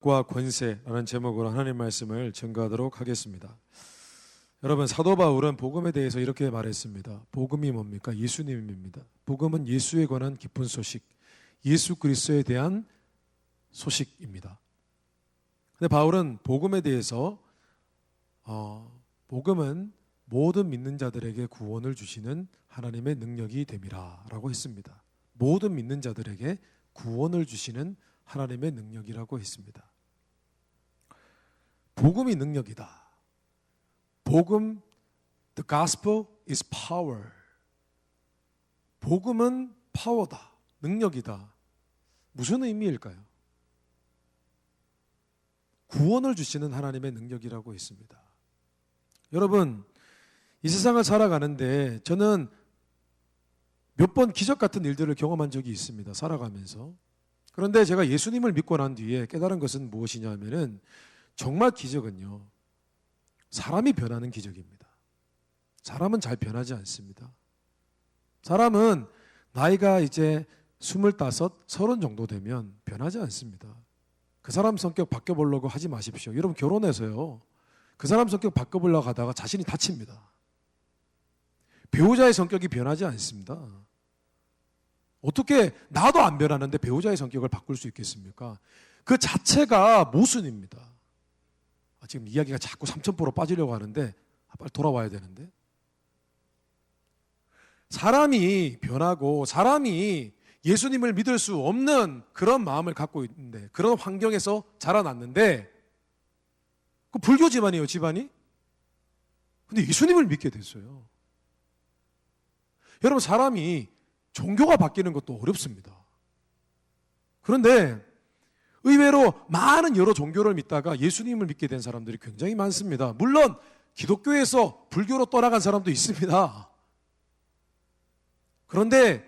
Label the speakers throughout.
Speaker 1: 능력과 권세라는 제목으로 하나님 말씀을 증거하도록 하겠습니다. 여러분, 사도 바울은 복음에 대해서 이렇게 말했습니다. 복음이 뭡니까? 예수님입니다. 복음은 예수에 관한 기쁜 소식, 예수 그리스도에 대한 소식입니다. 근데 바울은 복음에 대해서 복음은 모든 믿는 자들에게 구원을 주시는 하나님의 능력이 됨이라 라고 했습니다. 모든 믿는 자들에게 구원을 주시는 하나님의 능력이라고 했습니다. 복음이 능력이다. 복음, the gospel is power. 복음은 파워다, 능력이다. 무슨 의미일까요? 구원을 주시는 하나님의 능력이라고 했습니다. 여러분, 이 세상을 살아가는데 저는 몇 번 기적 같은 일들을 경험한 적이 있습니다. 살아가면서. 그런데 제가 예수님을 믿고 난 뒤에 깨달은 것은 무엇이냐 하면은 정말 기적은요, 사람이 변하는 기적입니다. 사람은 잘 변하지 않습니다. 사람은 나이가 이제 25, 30 정도 되면 변하지 않습니다. 그 사람 성격 바꿔보려고 하지 마십시오. 여러분, 결혼해서요, 그 사람 성격 바꿔보려고 하다가 자신이 다칩니다. 배우자의 성격이 변하지 않습니다. 어떻게 나도 안 변하는데 배우자의 성격을 바꿀 수 있겠습니까? 그 자체가 모순입니다. 지금 이야기가 자꾸 3000% 빠지려고 하는데 빨리 돌아와야 되는데, 사람이 변하고 사람이 예수님을 믿을 수 없는 그런 마음을 갖고 있는데, 그런 환경에서 자라났는데, 그 불교 집안이에요, 집안이. 근데 예수님을 믿게 됐어요. 여러분, 사람이 종교가 바뀌는 것도 어렵습니다. 그런데 의외로 많은 여러 종교를 믿다가 예수님을 믿게 된 사람들이 굉장히 많습니다. 물론 기독교에서 불교로 떠나간 사람도 있습니다. 그런데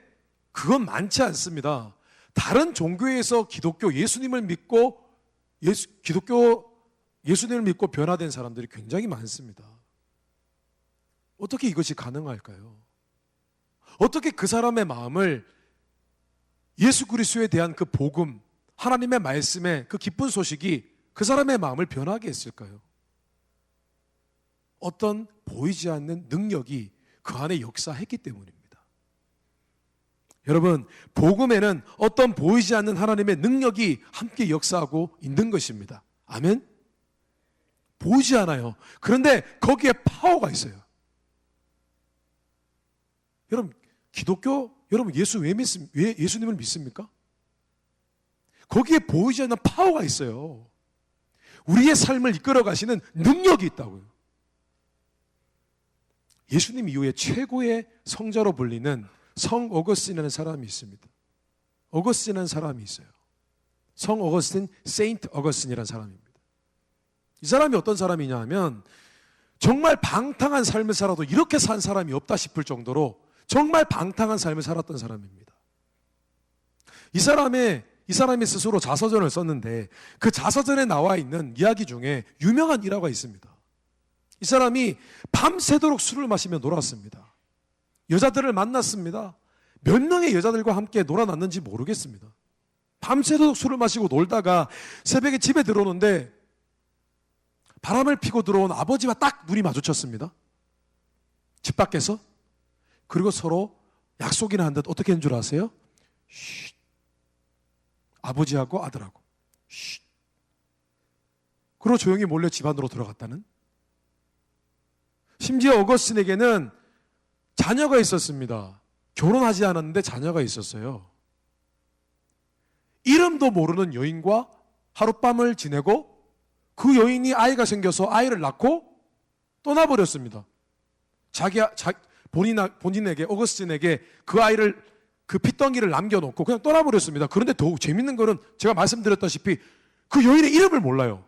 Speaker 1: 그건 많지 않습니다. 다른 종교에서 기독교 예수님을 믿고 예수님을 믿고 변화된 사람들이 굉장히 많습니다. 어떻게 이것이 가능할까요? 어떻게 그 사람의 마음을 예수 그리스도에 대한 그 복음, 하나님의 말씀의 그 기쁜 소식이 그 사람의 마음을 변하게 했을까요? 어떤 보이지 않는 능력이 그 안에 역사했기 때문입니다. 여러분, 복음에는 어떤 보이지 않는 하나님의 능력이 함께 역사하고 있는 것입니다. 아멘? 보이지 않아요. 그런데 거기에 파워가 있어요. 여러분, 여러분 왜 예수님을 믿습니까? 거기에 보이지 않는 파워가 있어요. 우리의 삶을 이끌어 가시는 능력이 있다고요. 예수님 이후에 최고의 성자로 불리는 성 어거스틴이라는 사람이 있습니다. 어거스틴이라는 사람이 있어요. 성 어거스틴, 세인트 어거스틴이라는 사람입니다. 이 사람이 어떤 사람이냐 하면 정말 방탕한 삶을 살아도 이렇게 산 사람이 없다 싶을 정도로 정말 방탕한 삶을 살았던 사람입니다. 이 사람이 스스로 자서전을 썼는데 그 자서전에 나와 있는 이야기 중에 유명한 일화가 있습니다. 이 사람이 밤새도록 술을 마시며 놀았습니다. 여자들을 만났습니다. 몇 명의 여자들과 함께 놀아났는지 모르겠습니다. 밤새도록 술을 마시고 놀다가 새벽에 집에 들어오는데 바람을 피고 들어온 아버지와 딱 눈이 마주쳤습니다. 집 밖에서. 그리고 서로 약속이나 한 듯 어떻게 한 줄 아세요? 쉿. 아버지하고 아들하고 쉿. 그리고 조용히 몰래 집 안으로 들어갔다는. 심지어 어거스틴에게는 자녀가 있었습니다. 결혼하지 않았는데 자녀가 있었어요. 이름도 모르는 여인과 하룻밤을 지내고 그 여인이 아이가 생겨서 아이를 낳고 떠나버렸습니다. 본인에게, 어거스틴에게 그 아이를, 그 핏덩이를 남겨놓고 그냥 떠나버렸습니다. 그런데 더욱 재밌는 거는 제가 말씀드렸다시피 그 여인의 이름을 몰라요.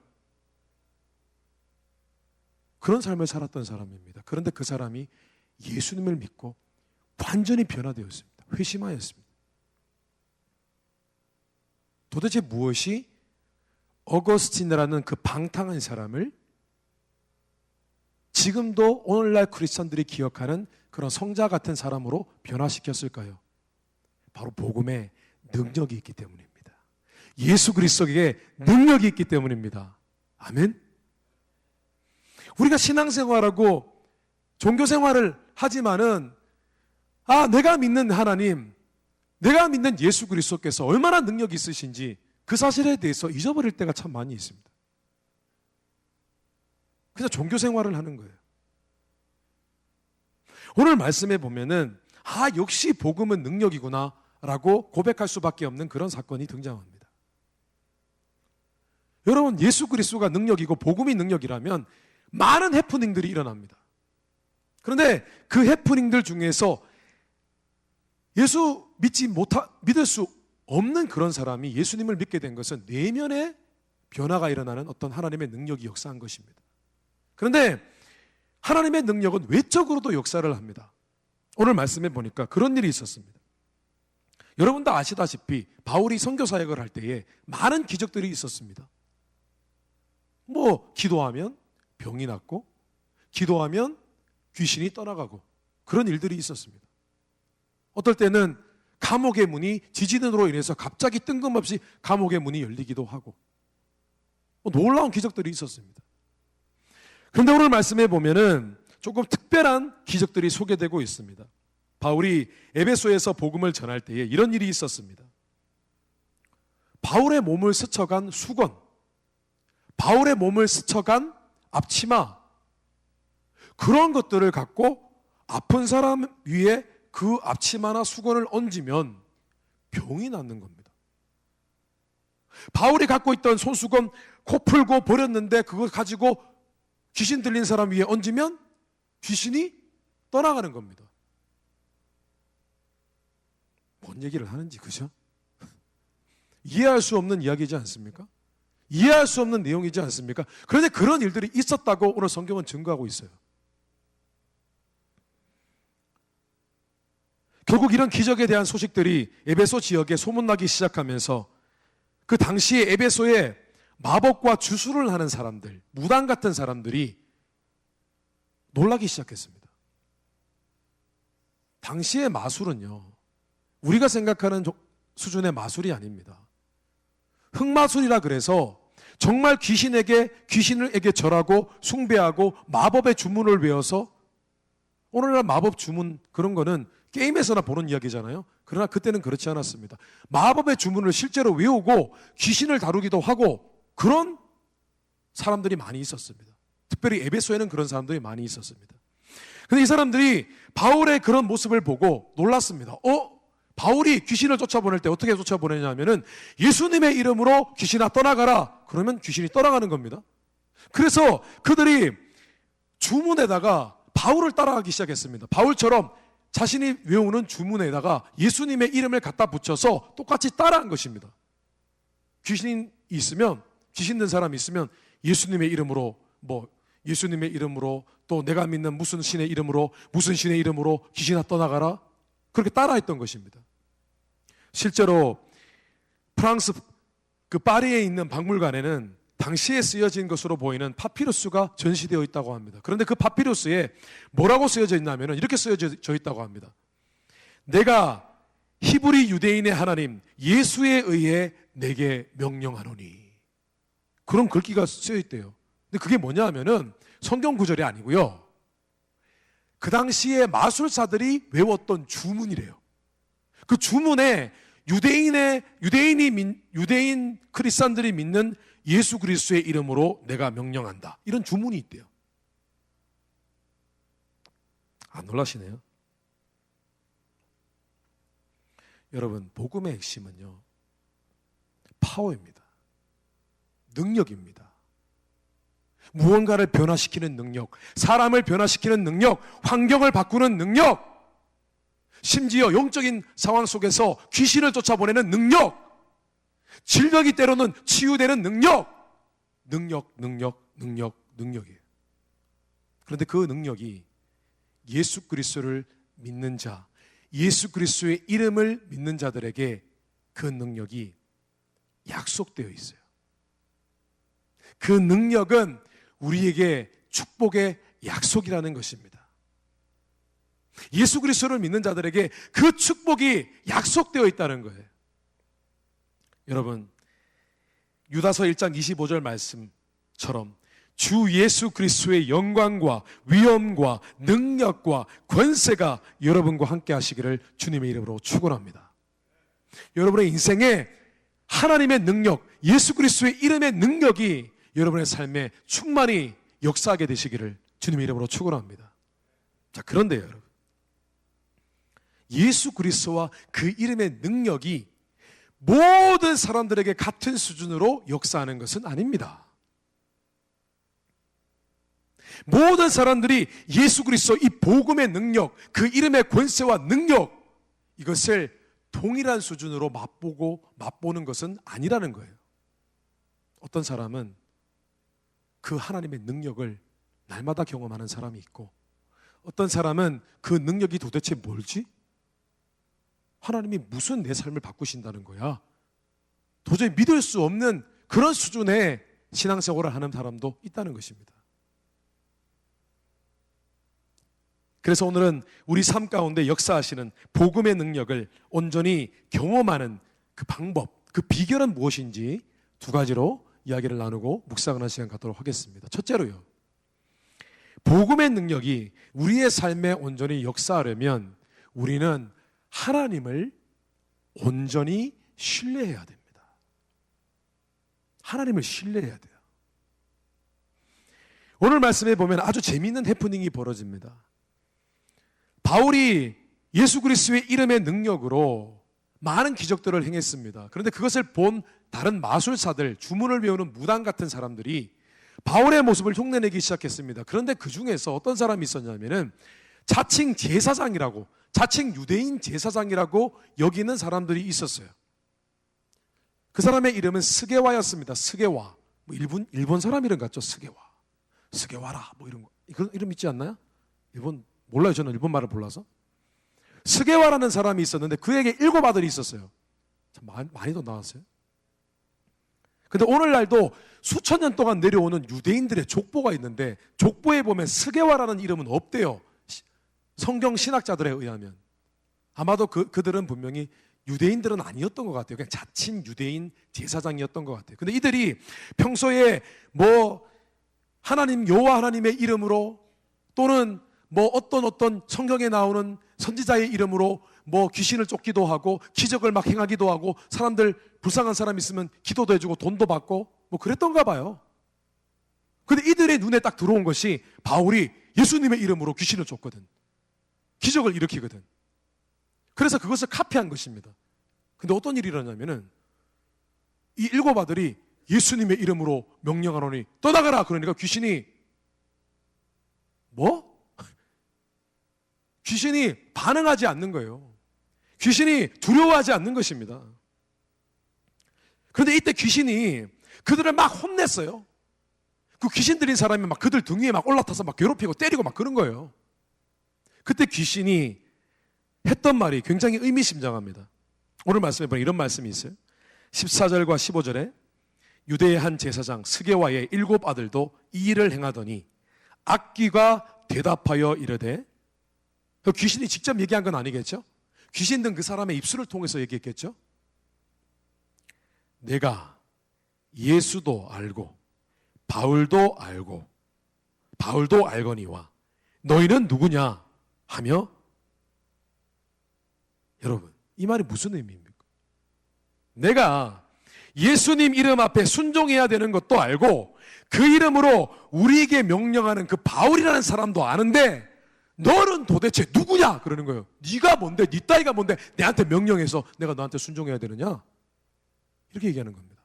Speaker 1: 그런 삶을 살았던 사람입니다. 그런데 그 사람이 예수님을 믿고 완전히 변화되었습니다. 회심하였습니다. 도대체 무엇이 어거스틴이라는 그 방탕한 사람을 지금도 오늘날 크리스천들이 기억하는 그런 성자 같은 사람으로 변화시켰을까요? 바로 복음의 능력이 있기 때문입니다. 예수 그리스도에게 능력이 있기 때문입니다. 아멘. 우리가 신앙생활하고 종교생활을 하지만은 내가 믿는 하나님, 내가 믿는 예수 그리스도께서 얼마나 능력이 있으신지 그 사실에 대해서 잊어버릴 때가 참 많이 있습니다. 그냥 종교생활을 하는 거예요. 오늘 말씀에 보면은 역시 복음은 능력이구나 라고 고백할 수밖에 없는 그런 사건이 등장합니다. 여러분, 예수 그리스도가 능력이고 복음이 능력이라면 많은 해프닝들이 일어납니다. 그런데 그 해프닝들 중에서 예수 믿을 수 없는 그런 사람이 예수님을 믿게 된 것은 내면의 변화가 일어나는 어떤 하나님의 능력이 역사한 것입니다. 그런데 하나님의 능력은 외적으로도 역사를 합니다. 오늘 말씀해 보니까 그런 일이 있었습니다. 여러분도 아시다시피 바울이 선교 사역을 할 때에 많은 기적들이 있었습니다. 기도하면 병이 낫고, 기도하면 귀신이 떠나가고, 그런 일들이 있었습니다. 어떨 때는 감옥의 문이 지진으로 인해서 갑자기 뜬금없이 감옥의 문이 열리기도 하고, 놀라운 기적들이 있었습니다. 그런데 오늘 말씀해 보면은 조금 특별한 기적들이 소개되고 있습니다. 바울이 에베소에서 복음을 전할 때에 이런 일이 있었습니다. 바울의 몸을 스쳐간 수건, 바울의 몸을 스쳐간 앞치마, 그런 것들을 갖고 아픈 사람 위에 그 앞치마나 수건을 얹으면 병이 낫는 겁니다. 바울이 갖고 있던 손수건 코 풀고 버렸는데 그걸 가지고 귀신 들린 사람 위에 얹으면 귀신이 떠나가는 겁니다. 뭔 얘기를 하는지, 그죠? 이해할 수 없는 이야기이지 않습니까? 이해할 수 없는 내용이지 않습니까? 그런데 그런 일들이 있었다고 오늘 성경은 증거하고 있어요. 결국 이런 기적에 대한 소식들이 에베소 지역에 소문나기 시작하면서 그 당시에 에베소에 마법과 주술을 하는 사람들, 무당 같은 사람들이 놀라기 시작했습니다. 당시의 마술은요, 우리가 생각하는 수준의 마술이 아닙니다. 흑마술이라 그래서 정말 귀신에게 절하고 숭배하고 마법의 주문을 외워서, 오늘날 마법 주문 그런 거는 게임에서나 보는 이야기잖아요. 그러나 그때는 그렇지 않았습니다. 마법의 주문을 실제로 외우고 귀신을 다루기도 하고 그런 사람들이 많이 있었습니다. 특별히 에베소에는 그런 사람들이 많이 있었습니다. 그런데 이 사람들이 바울의 그런 모습을 보고 놀랐습니다. 바울이 귀신을 쫓아보낼 때 어떻게 쫓아보내냐면은 예수님의 이름으로 귀신아 떠나가라. 그러면 귀신이 떠나가는 겁니다. 그래서 그들이 주문에다가 바울을 따라가기 시작했습니다. 바울처럼 자신이 외우는 주문에다가 예수님의 이름을 갖다 붙여서 똑같이 따라한 것입니다. 귀신이 있으면, 귀신 든 사람이 있으면 예수님의 이름으로, 예수님의 이름으로, 또 내가 믿는 무슨 신의 이름으로, 무슨 신의 이름으로 귀신아 떠나가라. 그렇게 따라했던 것입니다. 실제로 프랑스 그 파리에 있는 박물관에는 당시에 쓰여진 것으로 보이는 파피루스가 전시되어 있다고 합니다. 그런데 그 파피루스에 뭐라고 쓰여져 있냐면 이렇게 쓰여져 있다고 합니다. 내가 히브리 유대인의 하나님 예수에 의해 내게 명령하노니. 그런 글귀가 쓰여 있대요. 근데 그게 뭐냐 하면은 성경 구절이 아니고요, 그 당시에 마술사들이 외웠던 주문이래요. 그 주문에 유대인 크리스찬들이 믿는 예수 그리스도의 이름으로 내가 명령한다, 이런 주문이 있대요. 안 놀라시네요? 여러분, 복음의 핵심은요, 파워입니다. 능력입니다. 무언가를 변화시키는 능력, 사람을 변화시키는 능력, 환경을 바꾸는 능력, 심지어 영적인 상황 속에서 귀신을 쫓아보내는 능력, 질병이 때로는 치유되는 능력이에요. 그런데 그 능력이 예수 그리스도를 믿는 자, 예수 그리스도의 이름을 믿는 자들에게 그 능력이 약속되어 있어요. 그 능력은 우리에게 축복의 약속이라는 것입니다. 예수 그리스도를 믿는 자들에게 그 축복이 약속되어 있다는 거예요. 여러분, 유다서 1장 25절 말씀처럼 주 예수 그리스도의 영광과 위엄과 능력과 권세가 여러분과 함께 하시기를 주님의 이름으로 축원합니다. 여러분의 인생에 하나님의 능력, 예수 그리스도의 이름의 능력이 여러분의 삶에 충만히 역사하게 되시기를 주님의 이름으로 축원합니다. 자, 그런데요, 여러분. 예수 그리스도와 그 이름의 능력이 모든 사람들에게 같은 수준으로 역사하는 것은 아닙니다. 모든 사람들이 예수 그리스도 이 복음의 능력, 그 이름의 권세와 능력, 이것을 동일한 수준으로 맛보는 것은 아니라는 거예요. 어떤 사람은 그 하나님의 능력을 날마다 경험하는 사람이 있고, 어떤 사람은 그 능력이 도대체 뭘지? 하나님이 무슨 내 삶을 바꾸신다는 거야? 도저히 믿을 수 없는 그런 수준의 신앙생활을 하는 사람도 있다는 것입니다. 그래서 오늘은 우리 삶 가운데 역사하시는 복음의 능력을 온전히 경험하는 그 방법, 그 비결은 무엇인지 두 가지로 이야기를 나누고 묵상하는 시간 갖도록 하겠습니다. 첫째로요, 복음의 능력이 우리의 삶에 온전히 역사하려면 우리는 하나님을 온전히 신뢰해야 됩니다. 하나님을 신뢰해야 돼요. 오늘 말씀에 보면 아주 재미있는 해프닝이 벌어집니다. 바울이 예수 그리스도의 이름의 능력으로 많은 기적들을 행했습니다. 그런데 그것을 본 다른 마술사들, 주문을 외우는 무당 같은 사람들이 바울의 모습을 흉내내기 시작했습니다. 그런데 그 중에서 어떤 사람이 있었냐면은 자칭 제사장이라고, 자칭 유대인 제사장이라고 여기는 사람들이 있었어요. 그 사람의 이름은 스게와였습니다. 스게와. 뭐 일본 사람 이름 같죠? 스게와라. 뭐 이런 거. 그런 이름 있지 않나요? 일본 몰라요. 저는 일본 말을 몰라서. 스게와라는 사람이 있었는데 그에게 7 아들이 있었어요. 참 많이도 나왔어요. 근데 오늘날도 수천 년 동안 내려오는 유대인들의 족보가 있는데 족보에 보면 스게와라는 이름은 없대요. 성경 신학자들에 의하면. 아마도 그들은 분명히 유대인들은 아니었던 것 같아요. 그냥 자칭 유대인 제사장이었던 것 같아요. 근데 이들이 평소에 뭐 하나님 여호와 하나님의 이름으로 또는 뭐 어떤 성경에 나오는 선지자의 이름으로 뭐 귀신을 쫓기도 하고 기적을 막 행하기도 하고 사람들 불쌍한 사람 있으면 기도도 해주고 돈도 받고 뭐 그랬던가 봐요. 근데 이들의 눈에 딱 들어온 것이 바울이 예수님의 이름으로 귀신을 쫓거든, 기적을 일으키거든. 그래서 그것을 카피한 것입니다. 근데 어떤 일이 일어나냐면은 이 7 아들이 예수님의 이름으로 명령하노니 떠나가라 그러니까 귀신이 귀신이 반응하지 않는 거예요. 귀신이 두려워하지 않는 것입니다. 그런데 이때 귀신이 그들을 막 혼냈어요. 그 귀신 들린 사람이 막 그들 등 위에 막 올라타서 막 괴롭히고 때리고 막 그런 거예요. 그때 귀신이 했던 말이 굉장히 의미심장합니다. 오늘 말씀에 보면 이런 말씀이 있어요. 14절과 15절에 유대의 한 제사장 스게와의 7 아들도 이 일을 행하더니 악귀가 대답하여 이르되, 귀신이 직접 얘기한 건 아니겠죠? 귀신 든 그 사람의 입술을 통해서 얘기했겠죠? 내가 예수도 알고 바울도 알거니와 너희는 누구냐 하며, 여러분 이 말이 무슨 의미입니까? 내가 예수님 이름 앞에 순종해야 되는 것도 알고 그 이름으로 우리에게 명령하는 그 바울이라는 사람도 아는데 너는 도대체 누구냐? 그러는 거예요. 네가 뭔데? 네 따위가 뭔데? 내한테 명령해서 내가 너한테 순종해야 되느냐? 이렇게 얘기하는 겁니다.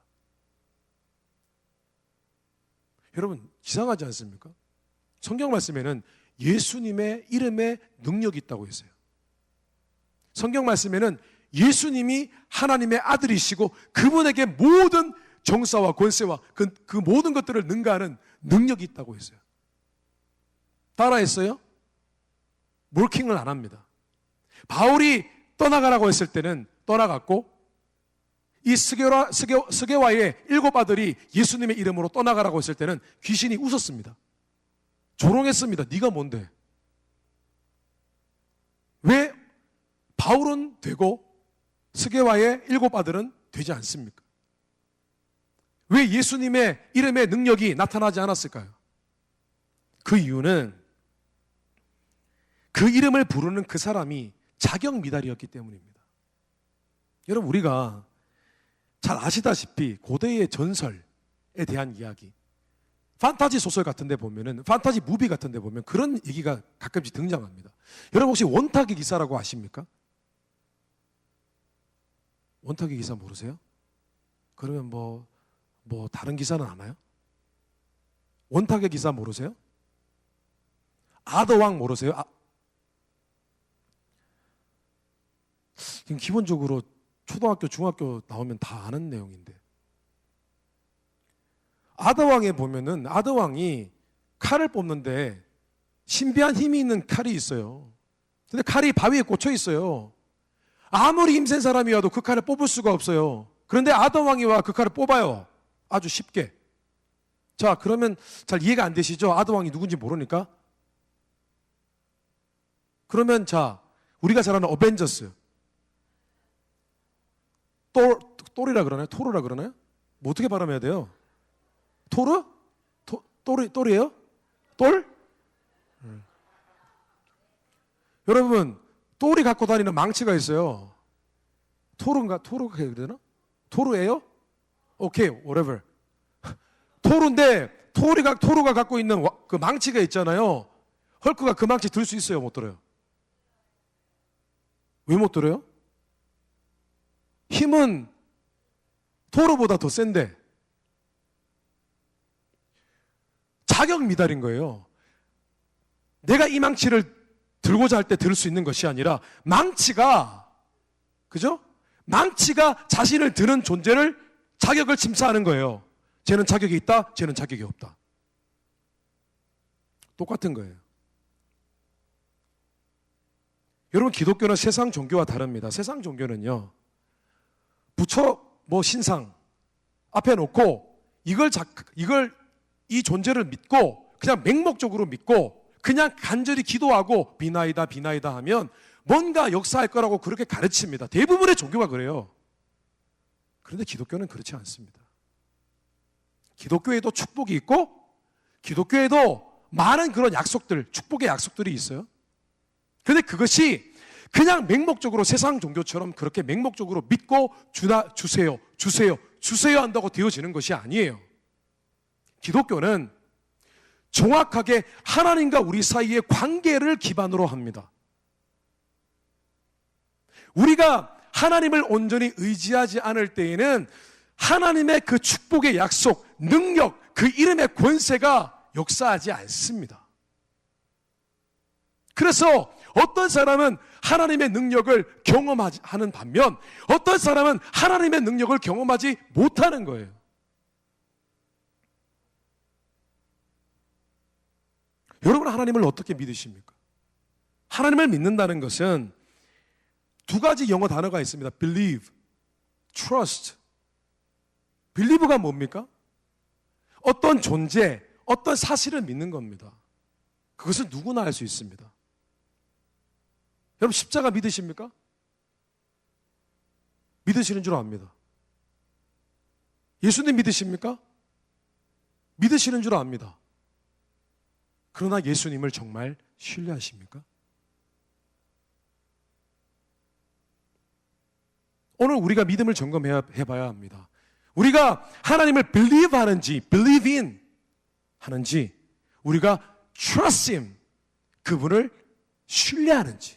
Speaker 1: 여러분 이상하지 않습니까? 성경 말씀에는 예수님의 이름에 능력이 있다고 했어요. 성경 말씀에는 예수님이 하나님의 아들이시고 그분에게 모든 정사와 권세와 그 모든 것들을 능가하는 능력이 있다고 했어요. 따라했어요? 몰킹을 안 합니다. 바울이 떠나가라고 했을 때는 떠나갔고, 이 스게와의 7 아들이 예수님의 이름으로 떠나가라고 했을 때는 귀신이 웃었습니다. 조롱했습니다. 네가 뭔데? 왜 바울은 되고 스게와의 7 아들은 되지 않습니까? 왜 예수님의 이름의 능력이 나타나지 않았을까요? 그 이유는 그 이름을 부르는 그 사람이 자격 미달이었기 때문입니다. 여러분, 우리가 잘 아시다시피 고대의 전설에 대한 이야기, 판타지 소설 같은 데 보면은, 판타지 무비 같은 데 보면 그런 얘기가 가끔씩 등장합니다. 여러분 혹시 원탁의 기사라고 아십니까? 원탁의 기사 모르세요? 그러면 뭐 다른 기사는 아나요? 원탁의 기사 모르세요? 아더왕 모르세요? 기본적으로 초등학교, 중학교 나오면 다 아는 내용인데, 아더왕에 보면은 아더왕이 칼을 뽑는데 신비한 힘이 있는 칼이 있어요. 근데 칼이 바위에 꽂혀 있어요. 아무리 힘센 사람이어도 그 칼을 뽑을 수가 없어요. 그런데 아더왕이 와 그 칼을 뽑아요. 아주 쉽게. 자, 그러면 잘 이해가 안 되시죠? 아더왕이 누군지 모르니까. 그러면 자, 우리가 잘 아는 어벤져스, 똘이라 그러나요? 토르라 그러나요? 뭐 어떻게 발음해야 돼요? 토르? 똘이에요? 똘? 여러분, 똘이 갖고 다니는 망치가 있어요. 토르가 해야 되나? 토르예요? 오케이, whatever. 토르인데 토르가 갖고 있는 그 망치가 있잖아요. 헐크가 그 망치 들 수 있어요? 못 들어요? 왜 못 들어요? 힘은 토르보다 더 센데 자격 미달인 거예요. 내가 이 망치를 들고자 할 때 들 수 있는 것이 아니라 망치가, 그죠? 망치가 자신을 드는 존재를, 자격을 심사하는 거예요. 쟤는 자격이 있다, 쟤는 자격이 없다. 똑같은 거예요. 여러분, 기독교는 세상 종교와 다릅니다. 세상 종교는요, 부처 신상 앞에 놓고 이 존재를 믿고 그냥 맹목적으로 믿고 그냥 간절히 기도하고 비나이다 하면 뭔가 역사할 거라고 그렇게 가르칩니다. 대부분의 종교가 그래요. 그런데 기독교는 그렇지 않습니다. 기독교에도 축복이 있고 기독교에도 많은 그런 약속들, 축복의 약속들이 있어요. 그런데 그것이 그냥 맹목적으로 세상 종교처럼 그렇게 맹목적으로 믿고 주세요 한다고 되어지는 것이 아니에요. 기독교는 정확하게 하나님과 우리 사이의 관계를 기반으로 합니다. 우리가 하나님을 온전히 의지하지 않을 때에는 하나님의 그 축복의 약속, 능력, 그 이름의 권세가 역사하지 않습니다. 그래서 어떤 사람은 하나님의 능력을 경험하는 반면 어떤 사람은 하나님의 능력을 경험하지 못하는 거예요. 여러분, 하나님을 어떻게 믿으십니까? 하나님을 믿는다는 것은 두 가지 영어 단어가 있습니다. believe, trust. believe가 뭡니까? 어떤 존재, 어떤 사실을 믿는 겁니다. 그것은 누구나 할 수 있습니다. 여러분, 십자가 믿으십니까? 믿으시는 줄 압니다. 예수님 믿으십니까? 믿으시는 줄 압니다. 그러나 예수님을 정말 신뢰하십니까? 오늘 우리가 믿음을 점검해봐야 합니다. 우리가 하나님을 believe 하는지, believe in 하는지, 우리가 trust him, 그분을 신뢰하는지.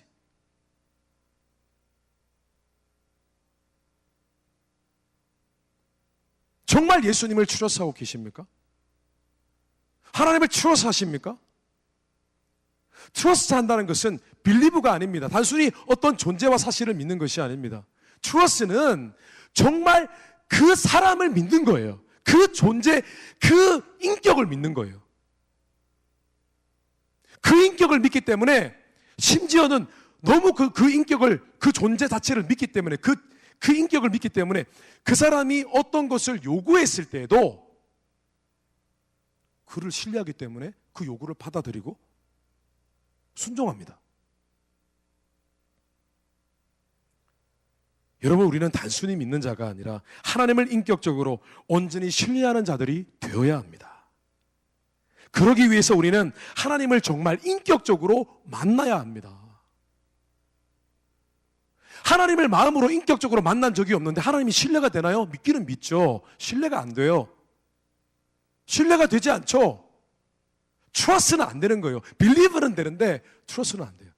Speaker 1: 정말 예수님을 트러스하고 계십니까? 하나님을 트러스 하십니까? 트러스트 한다는 것은 빌리브가 아닙니다. 단순히 어떤 존재와 사실을 믿는 것이 아닙니다. 트러스는 정말 그 사람을 믿는 거예요. 그 존재, 그 인격을 믿는 거예요. 그 인격을 믿기 때문에 심지어는 너무 그 인격을, 그 존재 자체를 믿기 때문에 그 인격을 믿기 때문에 그 사람이 어떤 것을 요구했을 때에도 그를 신뢰하기 때문에 그 요구를 받아들이고 순종합니다. 여러분, 우리는 단순히 믿는 자가 아니라 하나님을 인격적으로 온전히 신뢰하는 자들이 되어야 합니다. 그러기 위해서 우리는 하나님을 정말 인격적으로 만나야 합니다. 하나님을 마음으로 인격적으로 만난 적이 없는데 하나님이 신뢰가 되나요? 믿기는 믿죠. 신뢰가 안 돼요. 신뢰가 되지 않죠. trust는 안 되는 거예요. believe는 되는데 trust는 안 돼요.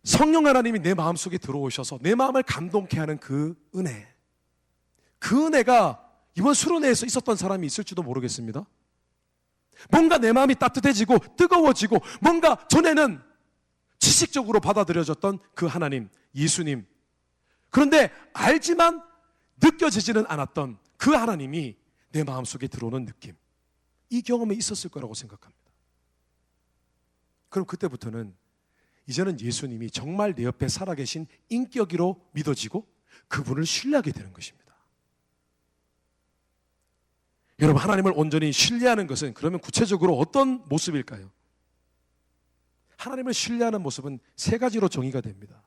Speaker 1: 성령 하나님이 내 마음속에 들어오셔서 내 마음을 감동케 하는 그 은혜가 이번 수련회에서 있었던 사람이 있을지도 모르겠습니다. 뭔가 내 마음이 따뜻해지고 뜨거워지고 뭔가 전에는 지식적으로 받아들여졌던 그 하나님, 예수님, 그런데 알지만 느껴지지는 않았던 그 하나님이 내 마음속에 들어오는 느낌, 이 경험이 있었을 거라고 생각합니다. 그럼 그때부터는 이제는 예수님이 정말 내 옆에 살아계신 인격으로 믿어지고 그분을 신뢰하게 되는 것입니다. 여러분, 하나님을 온전히 신뢰하는 것은 그러면 구체적으로 어떤 모습일까요? 하나님을 신뢰하는 모습은 세 가지로 정의가 됩니다.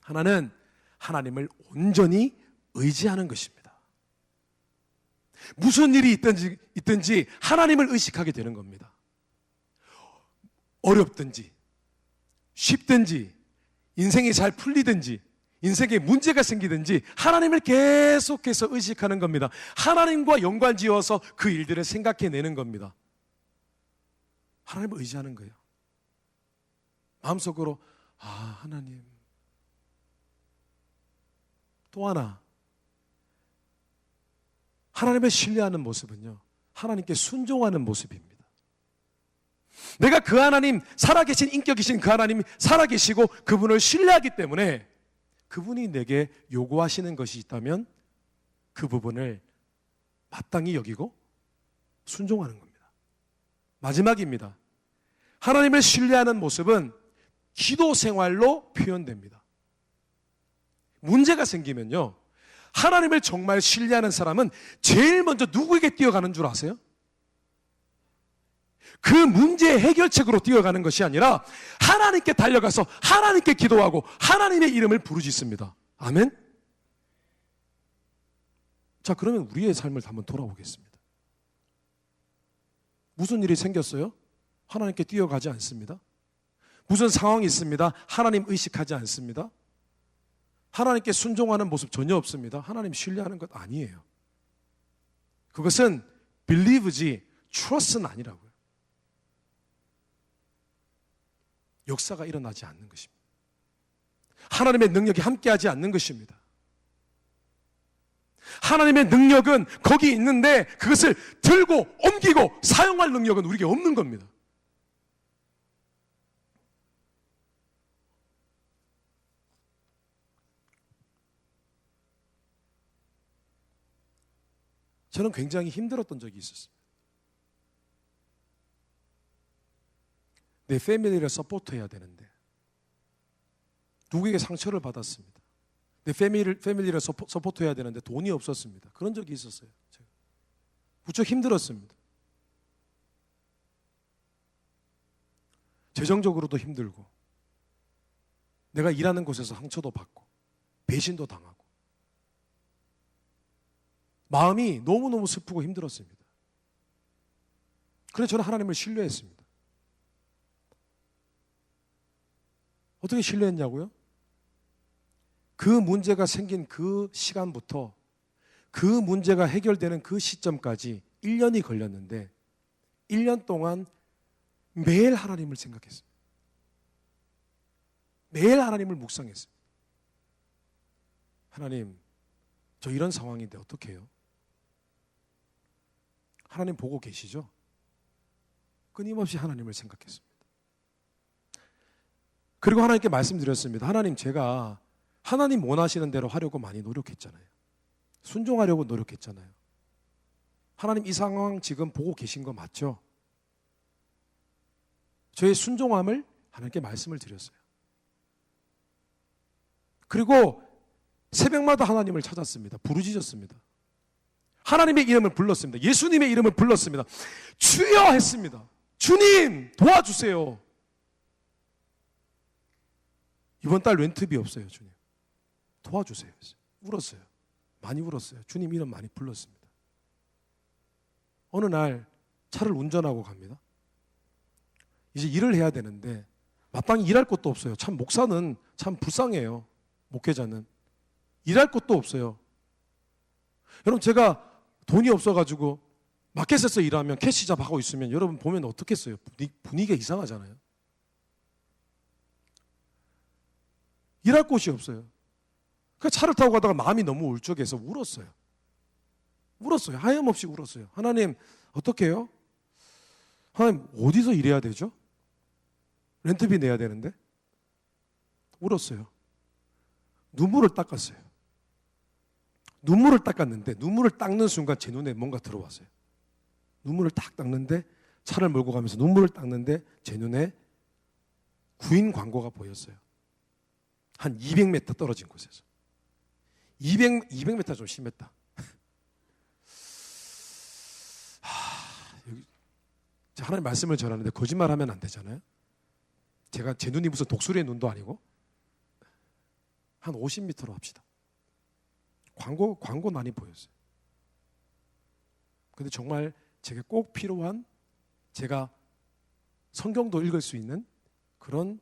Speaker 1: 하나는 하나님을 온전히 의지하는 것입니다. 무슨 일이 있든지 하나님을 의식하게 되는 겁니다. 어렵든지 쉽든지 인생이 잘 풀리든지 인생에 문제가 생기든지 하나님을 계속해서 의식하는 겁니다. 하나님과 연관지어서 그 일들을 생각해내는 겁니다. 하나님을 의지하는 거예요. 마음속으로 하나님. 또 하나, 하나님을 신뢰하는 모습은요, 하나님께 순종하는 모습입니다. 내가 그 하나님, 살아계신 인격이신 그 하나님이 살아계시고 그분을 신뢰하기 때문에 그분이 내게 요구하시는 것이 있다면 그 부분을 마땅히 여기고 순종하는 겁니다. 마지막입니다. 하나님을 신뢰하는 모습은 기도 생활로 표현됩니다. 문제가 생기면요, 하나님을 정말 신뢰하는 사람은 제일 먼저 누구에게 뛰어가는 줄 아세요? 그 문제의 해결책으로 뛰어가는 것이 아니라 하나님께 달려가서 하나님께 기도하고 하나님의 이름을 부르짖습니다. 아멘? 자, 그러면 우리의 삶을 한번 돌아보겠습니다. 무슨 일이 생겼어요? 하나님께 뛰어가지 않습니다. 무슨 상황이 있습니다. 하나님 의식하지 않습니다. 하나님께 순종하는 모습 전혀 없습니다. 하나님 신뢰하는 것 아니에요. 그것은 believe지 trust는 아니라고요. 역사가 일어나지 않는 것입니다. 하나님의 능력이 함께하지 않는 것입니다. 하나님의 능력은 거기 있는데 그것을 들고 옮기고 사용할 능력은 우리에게 없는 겁니다. 저는 굉장히 힘들었던 적이 있었습니다. 내 패밀리를 서포트해야 되는데 누구에게 상처를 받았습니다. 내 패밀리를 서포트해야 되는데 돈이 없었습니다. 그런 적이 있었어요. 제가. 무척 힘들었습니다. 재정적으로도 힘들고 내가 일하는 곳에서 상처도 받고 배신도 당하고 마음이 너무너무 슬프고 힘들었습니다. 그래서 저는 하나님을 신뢰했습니다. 어떻게 신뢰했냐고요? 그 문제가 생긴 그 시간부터 그 문제가 해결되는 그 시점까지 1년이 걸렸는데 1년 동안 매일 하나님을 생각했습니다. 매일 하나님을 묵상했습니다. 하나님, 저 이런 상황인데 어떻게 해요? 하나님 보고 계시죠? 끊임없이 하나님을 생각했습니다. 그리고 하나님께 말씀드렸습니다. 하나님, 제가 하나님 원하시는 대로 하려고 많이 노력했잖아요. 순종하려고 노력했잖아요. 하나님, 이 상황 지금 보고 계신 거 맞죠? 저의 순종함을 하나님께 말씀을 드렸어요. 그리고 새벽마다 하나님을 찾았습니다. 부르짖었습니다. 하나님의 이름을 불렀습니다. 예수님의 이름을 불렀습니다. 주여 했습니다. 주님 도와주세요. 이번 달 렌트비 없어요, 주님. 도와주세요. 울었어요. 많이 울었어요. 주님 이름 많이 불렀습니다. 어느 날 차를 운전하고 갑니다. 이제 일을 해야 되는데 마땅히 일할 곳도 없어요. 참 목사는 참 불쌍해요. 목회자는 일할 곳도 없어요. 여러분, 제가 돈이 없어가지고 마켓에서 일하면 캐시 잡하고 있으면 여러분 보면 어떻겠어요? 분위기가 이상하잖아요. 일할 곳이 없어요. 그 차를 타고 가다가 마음이 너무 울적해서 울었어요. 하염없이 울었어요. 하나님, 어떻게 해요? 하나님, 어디서 일해야 되죠? 렌트비 내야 되는데? 울었어요. 눈물을 닦았어요. 눈물을 닦았는데 눈물을 닦는 순간 제 눈에 뭔가 들어왔어요. 눈물을 딱 닦는데, 차를 몰고 가면서 눈물을 닦는데 제 눈에 구인 광고가 보였어요. 한 200m 떨어진 곳에서. 200m 좀 심했다. 여기 하나님 말씀을 전하는데 거짓말하면 안 되잖아요. 제 눈이 무슨 독수리의 눈도 아니고 한 50m로 합시다. 광고 많이 보였어요. 근데 정말 제게 꼭 필요한, 제가 성경도 읽을 수 있는 그런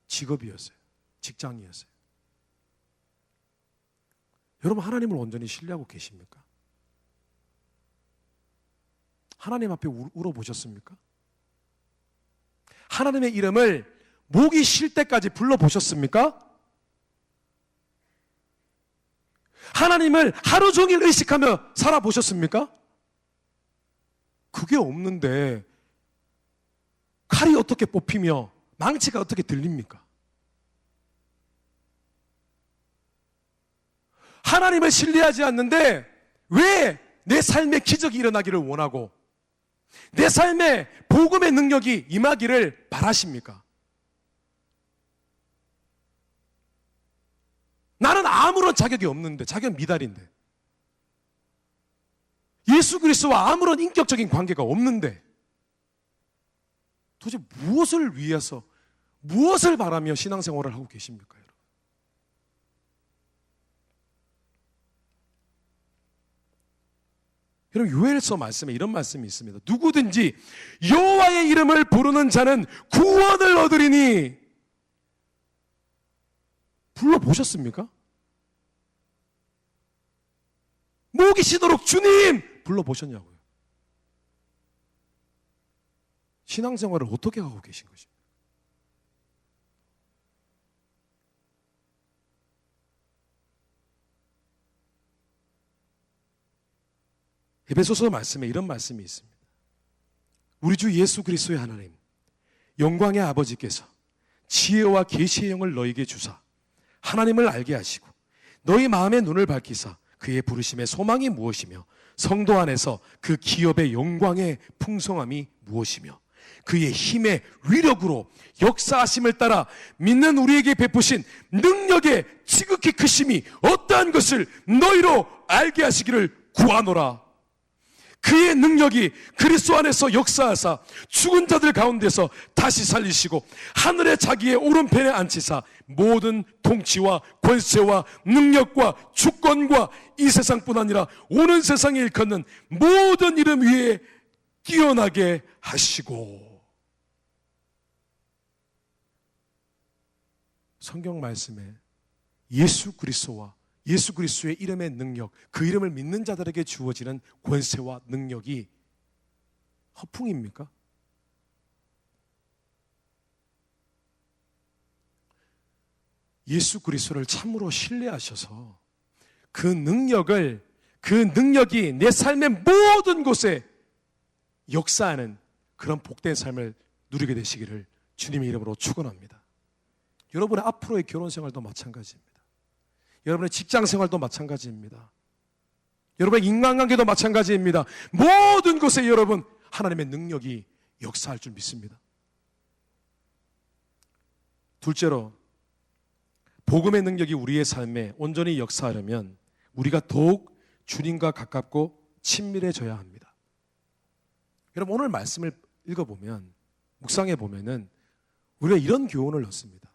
Speaker 1: 직업이었어요. 직장이었어요. 여러분, 하나님을 온전히 신뢰하고 계십니까? 하나님 앞에 울어보셨습니까? 하나님의 이름을 목이 쉴 때까지 불러보셨습니까? 하나님을 하루 종일 의식하며 살아보셨습니까? 그게 없는데 칼이 어떻게 뽑히며 망치가 어떻게 들립니까? 하나님을 신뢰하지 않는데 왜 내 삶에 기적이 일어나기를 원하고 내 삶에 복음의 능력이 임하기를 바라십니까? 나는 아무런 자격이 없는데, 자격 미달인데, 예수 그리스도와 아무런 인격적인 관계가 없는데 도대체 무엇을 위해서, 무엇을 바라며 신앙생활을 하고 계십니까, 여러분? 여러분, 요엘서 말씀에 이런 말씀이 있습니다. 누구든지 여호와의 이름을 부르는 자는 구원을 얻으리니. 불러보셨습니까? 목이 쉬도록 주님 불러보셨냐고요. 신앙생활을 어떻게 하고 계신 것입니까? 에베소서 말씀에 이런 말씀이 있습니다. 우리 주 예수 그리스도의 하나님, 영광의 아버지께서 지혜와 계시의 영을 너희에게 주사 하나님을 알게 하시고 너희 마음의 눈을 밝히사 그의 부르심의 소망이 무엇이며 성도 안에서 그 기업의 영광의 풍성함이 무엇이며 그의 힘의 위력으로 역사하심을 따라 믿는 우리에게 베푸신 능력의 지극히 크심이 어떠한 것을 너희로 알게 하시기를 구하노라. 그의 능력이 그리스도 안에서 역사하사 죽은 자들 가운데서 다시 살리시고 하늘의 자기의 오른편에 앉히사 모든 통치와 권세와 능력과 주권과 이 세상뿐 아니라 오는 세상에 일컫는 모든 이름 위에 뛰어나게 하시고. 성경 말씀에 예수 그리스도와 예수 그리스도의 이름의 능력, 그 이름을 믿는 자들에게 주어지는 권세와 능력이 허풍입니까? 예수 그리스도를 참으로 신뢰하셔서 그 능력이 내 삶의 모든 곳에 역사하는 그런 복된 삶을 누리게 되시기를 주님의 이름으로 축원합니다. 여러분의 앞으로의 결혼 생활도 마찬가지입니다. 여러분의 직장 생활도 마찬가지입니다. 여러분의 인간관계도 마찬가지입니다. 모든 곳에 여러분 하나님의 능력이 역사할 줄 믿습니다. 둘째로, 복음의 능력이 우리의 삶에 온전히 역사하려면 우리가 더욱 주님과 가깝고 친밀해져야 합니다. 여러분, 오늘 말씀을 읽어보면, 묵상해 보면은 우리가 이런 교훈을 얻습니다.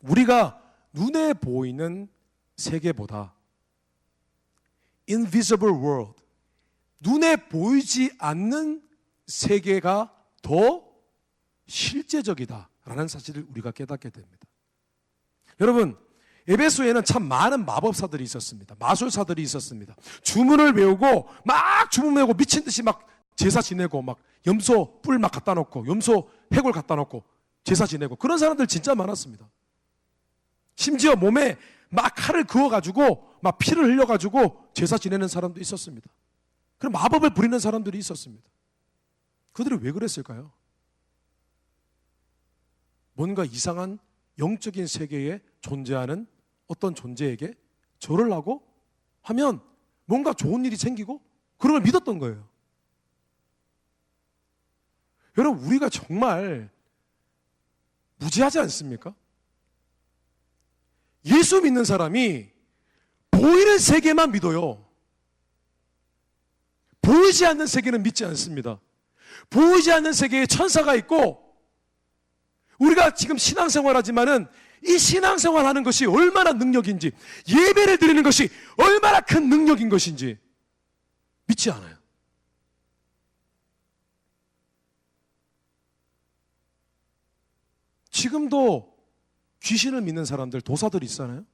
Speaker 1: 우리가 눈에 보이는 세계보다 invisible world, 눈에 보이지 않는 세계가 더 실제적이다라는 사실을 우리가 깨닫게 됩니다. 여러분, 에베소에는 참 많은 마법사들이 있었습니다. 마술사들이 있었습니다. 주문을 외우고 막 주문 외우고 미친 듯이 막 제사 지내고 막 염소 뿔 막 갖다 놓고 염소 해골 갖다 놓고 제사 지내고 그런 사람들 진짜 많았습니다. 심지어 몸에 막 칼을 그어가지고 막 피를 흘려가지고 제사 지내는 사람도 있었습니다. 그럼 마법을 부리는 사람들이 있었습니다. 그들이 왜 그랬을까요? 뭔가 이상한 영적인 세계에 존재하는 어떤 존재에게 절을 하고 하면 뭔가 좋은 일이 생기고 그런 걸 믿었던 거예요. 여러분, 우리가 정말 무지하지 않습니까? 예수 믿는 사람이 보이는 세계만 믿어요. 보이지 않는 세계는 믿지 않습니다. 보이지 않는 세계에 천사가 있고 우리가 지금 신앙생활 하지만은 이 신앙생활 하는 것이 얼마나 능력인지, 예배를 드리는 것이 얼마나 큰 능력인 것인지 믿지 않아요. 지금도 귀신을 믿는 사람들, 도사들이 있잖아요.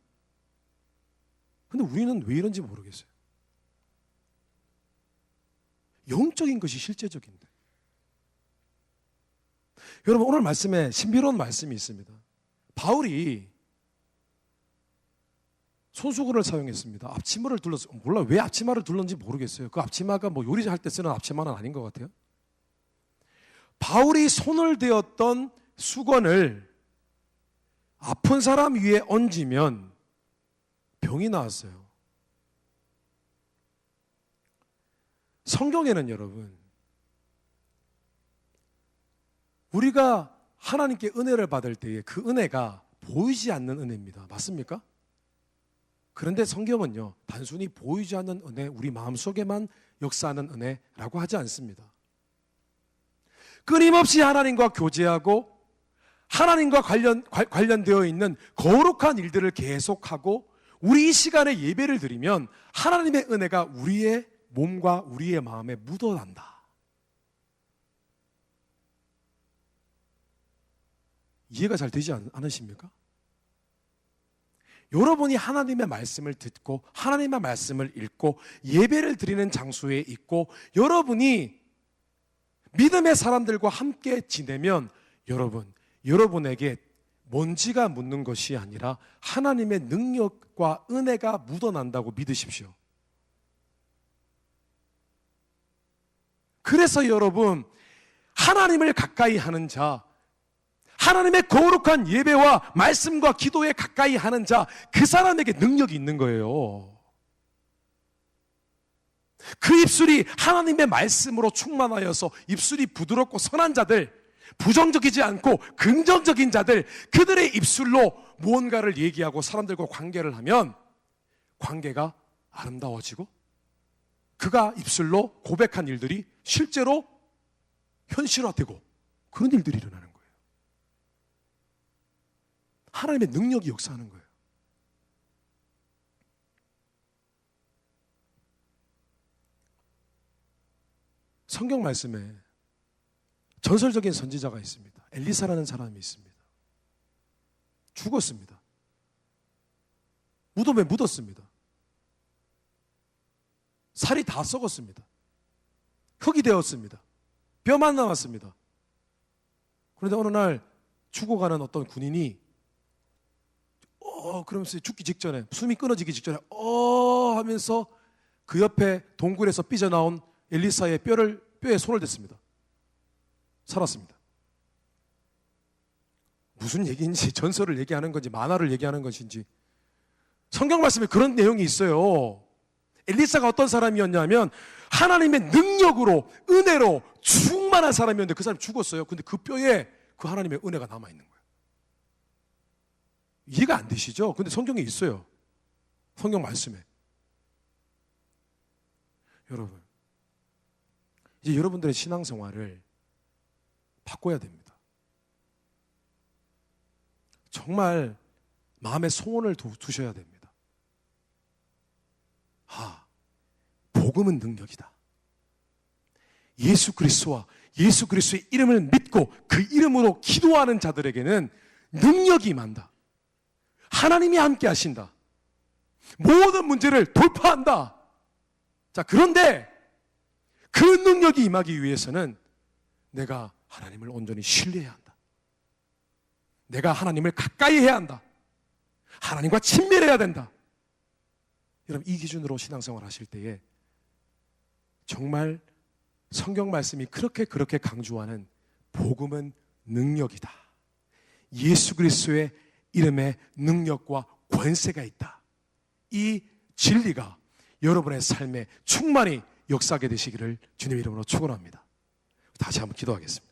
Speaker 1: 근데 우리는 왜 이런지 모르겠어요. 영적인 것이 실제적인데. 여러분, 오늘 말씀에 신비로운 말씀이 있습니다. 바울이 손수건을 사용했습니다. 앞치마를 둘렀어요. 몰라 왜 앞치마를 둘렀는지 모르겠어요. 그 앞치마가 뭐 요리할 때 쓰는 앞치마는 아닌 것 같아요. 바울이 손을 대었던 수건을 아픈 사람 위에 얹으면 병이 나았어요. 성경에는 여러분, 우리가 하나님께 은혜를 받을 때에 그 은혜가 보이지 않는 은혜입니다. 맞습니까? 그런데 성경은요, 단순히 보이지 않는 은혜, 우리 마음속에만 역사하는 은혜라고 하지 않습니다. 끊임없이 하나님과 교제하고 하나님과 관련되어 있는 거룩한 일들을 계속하고 우리 이 시간에 예배를 드리면 하나님의 은혜가 우리의 몸과 우리의 마음에 묻어난다. 이해가 잘 되지 않으십니까? 여러분이 하나님의 말씀을 듣고 하나님의 말씀을 읽고 예배를 드리는 장소에 있고 여러분이 믿음의 사람들과 함께 지내면 여러분에게 먼지가 묻는 것이 아니라 하나님의 능력과 은혜가 묻어난다고 믿으십시오. 그래서 여러분, 하나님을 가까이 하는 자, 하나님의 거룩한 예배와 말씀과 기도에 가까이 하는 자, 그 사람에게 능력이 있는 거예요. 그 입술이 하나님의 말씀으로 충만하여서 입술이 부드럽고 선한 자들, 부정적이지 않고 긍정적인 자들, 그들의 입술로 무언가를 얘기하고 사람들과 관계를 하면 관계가 아름다워지고 그가 입술로 고백한 일들이 실제로 현실화되고 그런 일들이 일어나는 거예요. 하나님의 능력이 역사하는 거예요. 성경 말씀에 전설적인 선지자가 있습니다. 엘리사라는 사람이 있습니다. 죽었습니다. 무덤에 묻었습니다. 살이 다 썩었습니다. 흙이 되었습니다. 뼈만 남았습니다. 그런데 어느 날 죽어가는 어떤 군인이 그러면서 죽기 직전에, 숨이 끊어지기 직전에 하면서 그 옆에 동굴에서 삐져나온 엘리사의 뼈에 손을 댔습니다. 살았습니다. 무슨 얘기인지, 전설을 얘기하는 건지 만화를 얘기하는 것인지 성경 말씀에 그런 내용이 있어요. 엘리사가 어떤 사람이었냐면 하나님의 능력으로, 은혜로 충만한 사람이었는데 그 사람이 죽었어요. 근데 그 뼈에 그 하나님의 은혜가 남아있는 거예요. 이해가 안 되시죠? 근데 성경에 있어요. 성경 말씀에. 여러분, 이제 여러분들의 신앙생활을 바꿔야 됩니다. 정말 마음에 소원을 두셔야 됩니다. 복음은 능력이다. 예수 그리스도와 예수 그리스도의 이름을 믿고 그 이름으로 기도하는 자들에게는 능력이 임한다. 하나님이 함께 하신다. 모든 문제를 돌파한다. 자, 그런데 그 능력이 임하기 위해서는 내가 하나님을 온전히 신뢰해야 한다. 내가 하나님을 가까이 해야 한다. 하나님과 친밀해야 된다. 여러분, 이 기준으로 신앙생활 하실 때에 정말 성경 말씀이 그렇게 강조하는 복음은 능력이다. 예수 그리스도의 이름에 능력과 권세가 있다. 이 진리가 여러분의 삶에 충만히 역사하게 되시기를 주님 이름으로 축원합니다. 다시 한번 기도하겠습니다.